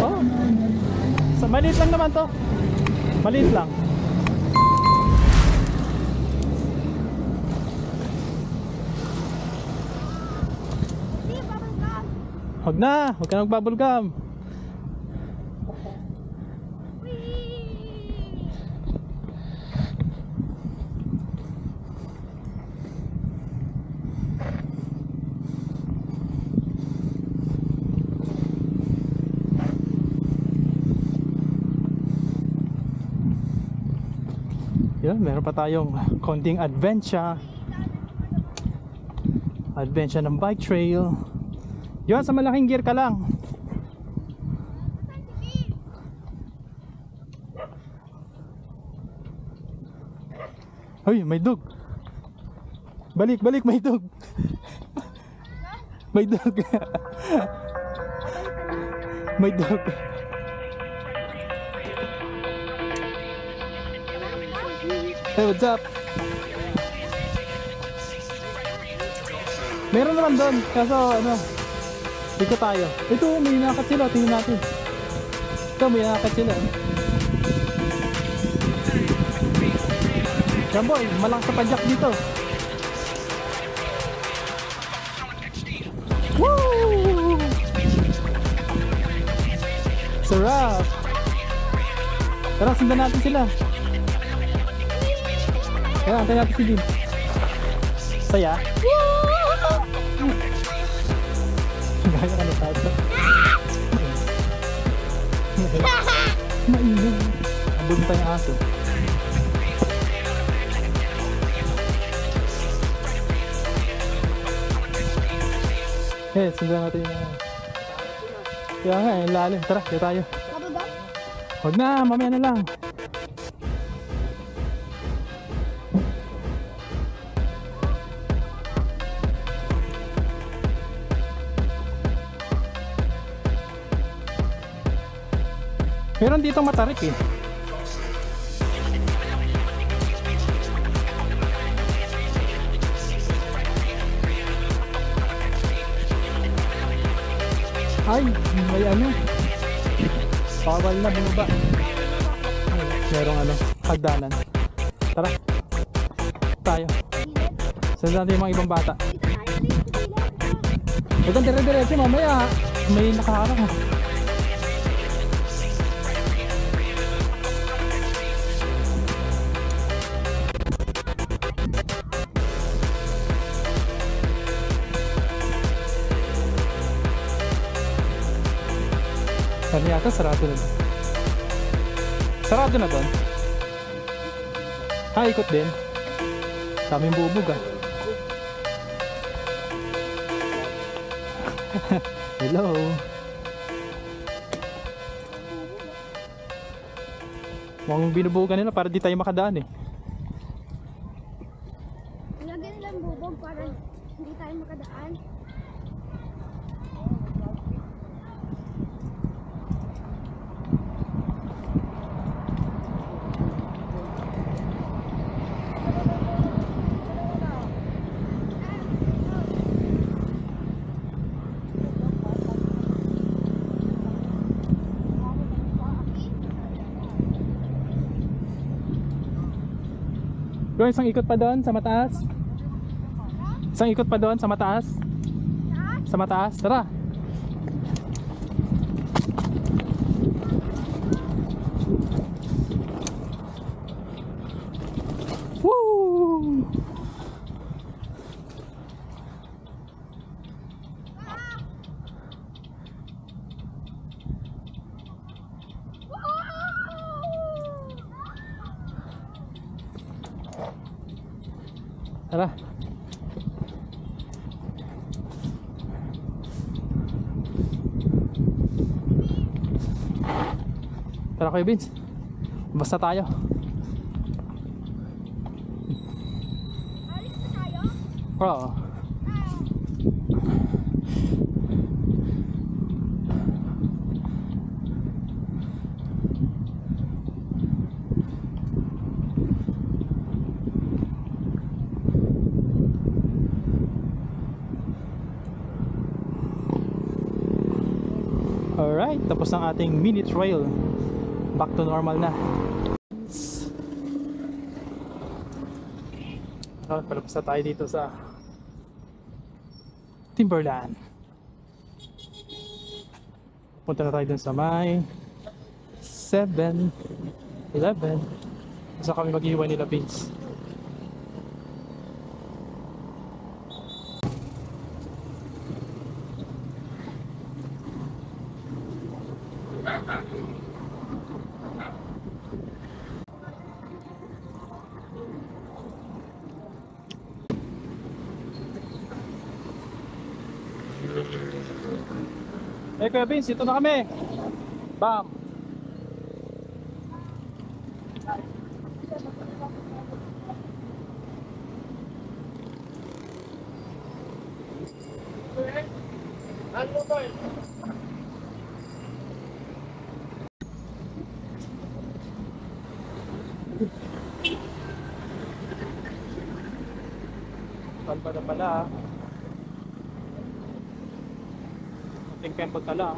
Oh. So, maliit lang naman to. Maliit lang. Huwag na, huwag ka nag-bubble gum. Yan, meron pa tayong konting adventure. Adventure ng bike trail. Yan, sa malaking gear ka lang. Hoy, may dog. Balik, balik, may dog. May dog. May dog. Hey, what's up? Meron naman doon, kaso ano, dito tayo. Ito, may inakat sila, tingnan natin. Ito, may inakat sila. Yan boy, malakas sa padyak dito. Woo! Sarap! Tara, sundan natin sila. Kaya, antayin natin si Jim. Saya? Gaya ka na tayo. Mainang. Abog na tayong aso. Eh, sundan natin yung kaya nga, yung lalim. Tara, kaya tayo. Huwag na, mamaya na lang. Meron dito matarik eh. Ay, may ano. Bawal na bumaba. Merong ano, hagdanan. Tara. Tayo. Saan natin yung mga ibang bata? Huwag kang dire-diretso mamaya. May nakaharap. Ano yata, sarado na doon. Sarado na doon. Ah, ikot din. Daming bubog ah. Hello. Mukhang binubugan nila para di tayo makadaan eh. Nilagyan nilang bubog para hindi tayo makadaan. Bro, isang ikot pa doon sa mataas. Isang ikot pa doon sa mataas. Sa mataas, tara. Woo! Tara. Tara kayo, Vince. Basta tayo. Alis na tayo? Oo. Alright. Alright, tapos ang ating mini trail. Back to normal na. Palabas na tayo dito sa Timberland. Punta na tayo dun sa may 7-Eleven. Saan kami mag-iwan nila Vince. Eh Kuya Vince, ito na kami. Bam! Palpa na pala. Ating tempo tala.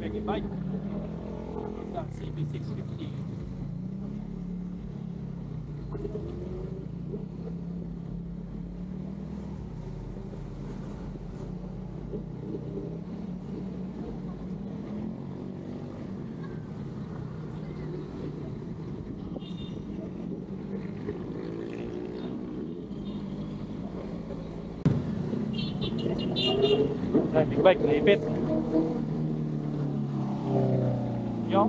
Peggy bike. CB650. Big bike, lipit. Yo.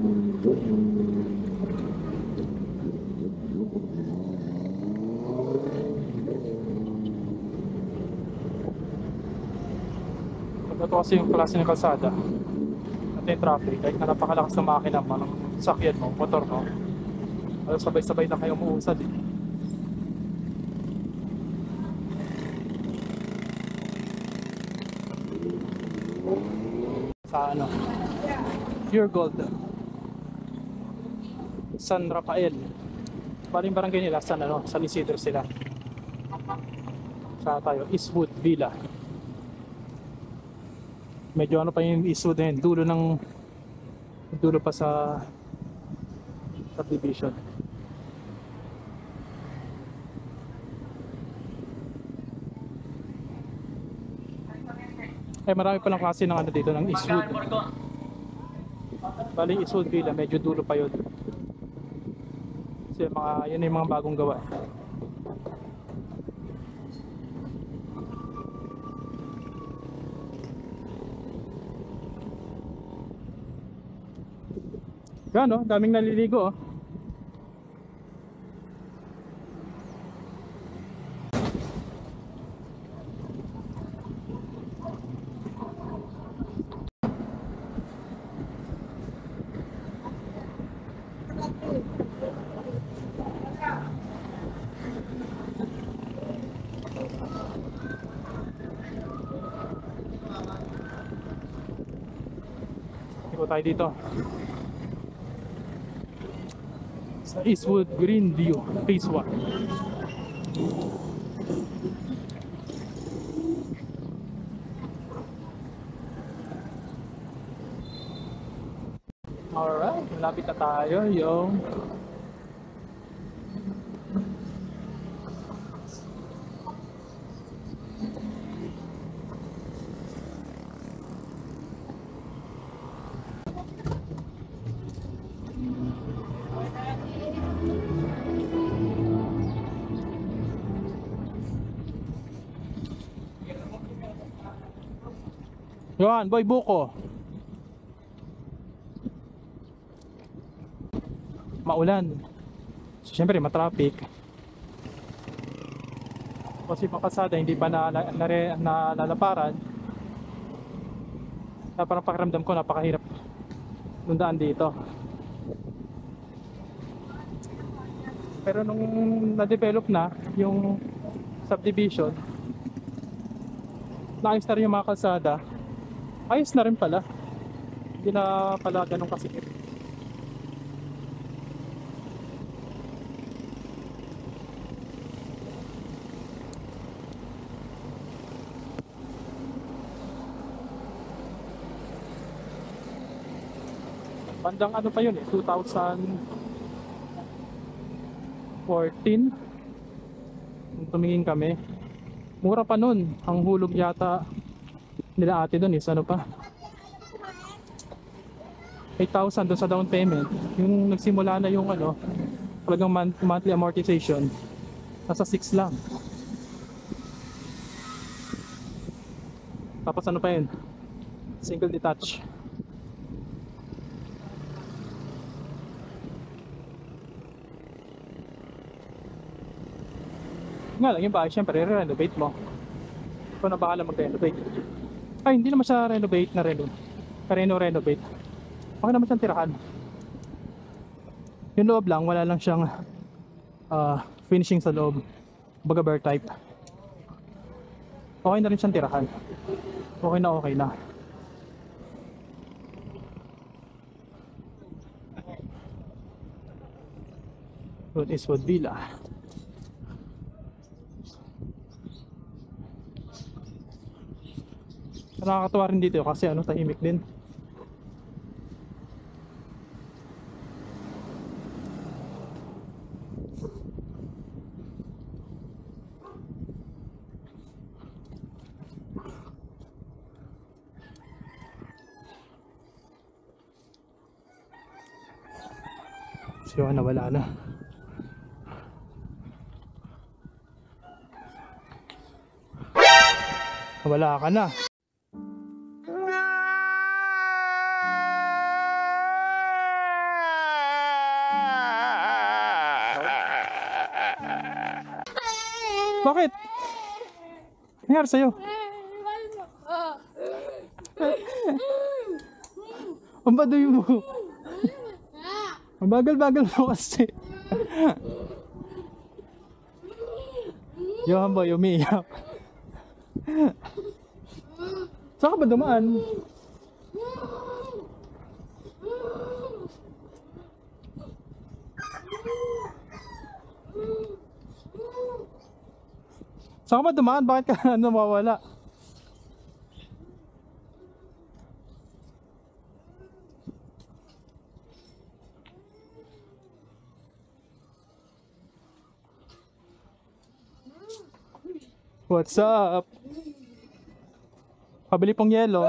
Ito kasi yung klase ng kalsada. Ito yung traffic. Kahit na napakalakas ng makina mo, ng sakyan mo, motor mo, sabay-sabay na kayo umuusad eh. Sa ano, Pure Gold San Rafael, paling barangay nila San Isidro sila. Sa tayo Eastwood Villa, medyo ano pa yung Eastwood na yun, dulo pa sa subdivision. Eh marami palang klase ng ano dito, ng Eastwood. Bali Eastwood Villa, medyo dulo pa yun. Kasi yun yung mga bagong gawa. Yan o, daming naliligo oh. Iko tayo dito sa Eastwood Green View Phase 1. Alright, malapit na tayo yung Yan, Boy Buko. Maulan. So, syempre, matraffic. Kasi pakasada, hindi pa nalalaparan. Parang pakiramdam ko, napakahirap nundaan dito. Pero nung na-develop na yung subdivision, naayos na rin yung mga kalsada. Ayos na rin pala. Hindi na pala ganun kasikip. Bandang ano pa yun eh, 2014. Nung tumingin kami. Mura pa nun. Ang hulog yata nila ate dun is ano pa, 8,000 doon sa down payment. Yung nagsimula na yung ano, talagang monthly amortization, nasa 6 lang. Tapos ano pa yun, single detach. Nga lang yung bahay, syempre re-renovate mo. Ikaw na bahala mag-renovate. Ay, hindi naman siya renovate na renovate. Okay naman siyang tirahan. Yung loob lang, wala lang siyang finishing sa loob. Baga bear type. Okay na rin siyang tirahan. Okay na okay na. Road is Wood Villa. Nakakatuwa rin dito kasi ano, tahimik din. So nawala na. Wala ka na. Bakit? Nangyari sa'yo? Ang baduy mo. Ang bagal-bagal mo kasi. Johan boy, umiiyak. Saan ka ba dumaan? Saan ka ba dumaan? Bakit ka nawawala? What's up? Pabili pong yelo.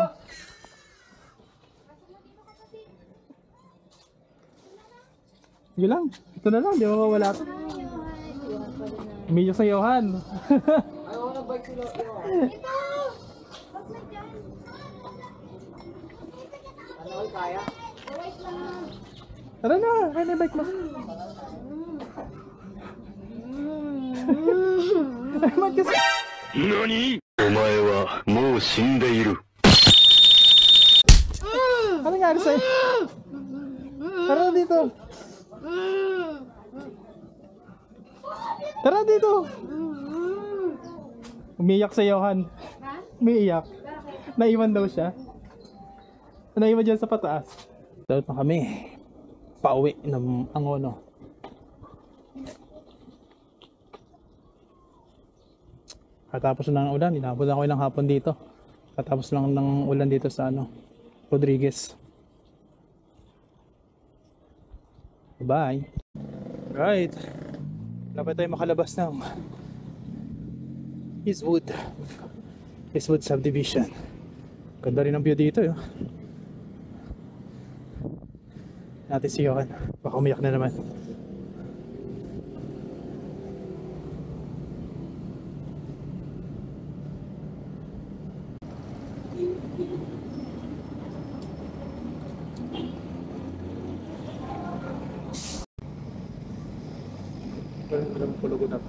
Sige lang. Ito na lang. Di ba mawala ito? Medyo sa Johan. Ayaw na bike sila. Ito! Wag na dyan. Ano kaya? Wait lang. Tara na. Kaya na bike mo. Ay, mat kasi. 何お前はもう死んでいる。 Ano nangyari sa'yo? Tara dito. Tara dito. Umiiyak sa Johan. Umiiyak. Naiwan daw siya. Naiwan dyan sa pataas. Daw na kami. Pauwi ng Angono. Katapos na ng ulan. Inabot ako ilang hapon dito. Katapos lang ng ulan dito sa ano, Rodriguez. Bye. Right. Dapat tayo makalabas ng Eastwood Subdivision. Ganda rin ang view dito yun. Natin si Johan. Baka umiyak na naman. Walang pulugot ako.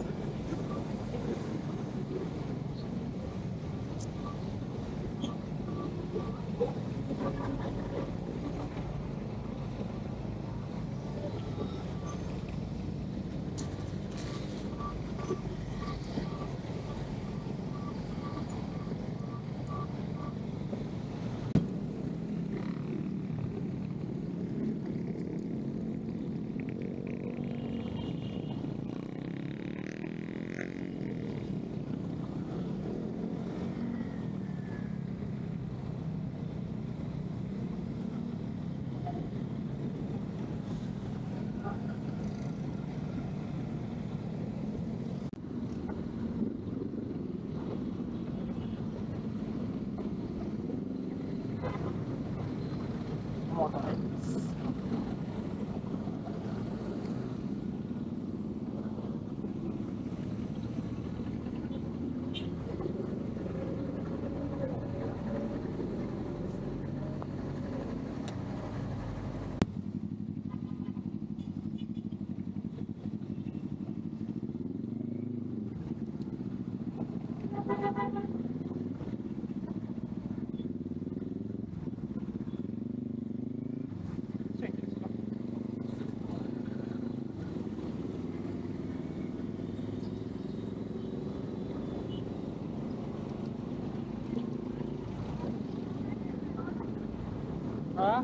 Ha?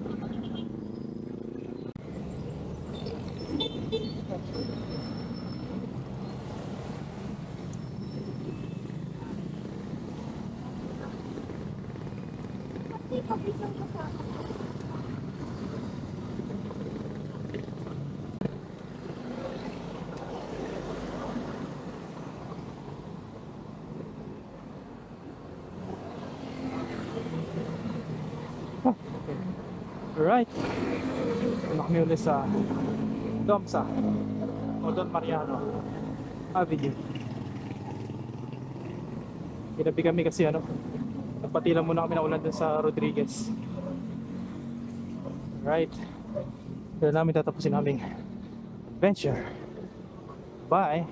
Pati pabisang ka sa akin. Alright. Ano kami ulit sa Domsa o Don Mariano Avenue. Kinabi kami kasi nagpatilan muna kami na ulan dun sa Rodriguez. Alright. Kaya namin tatapusin naming adventure. Bye!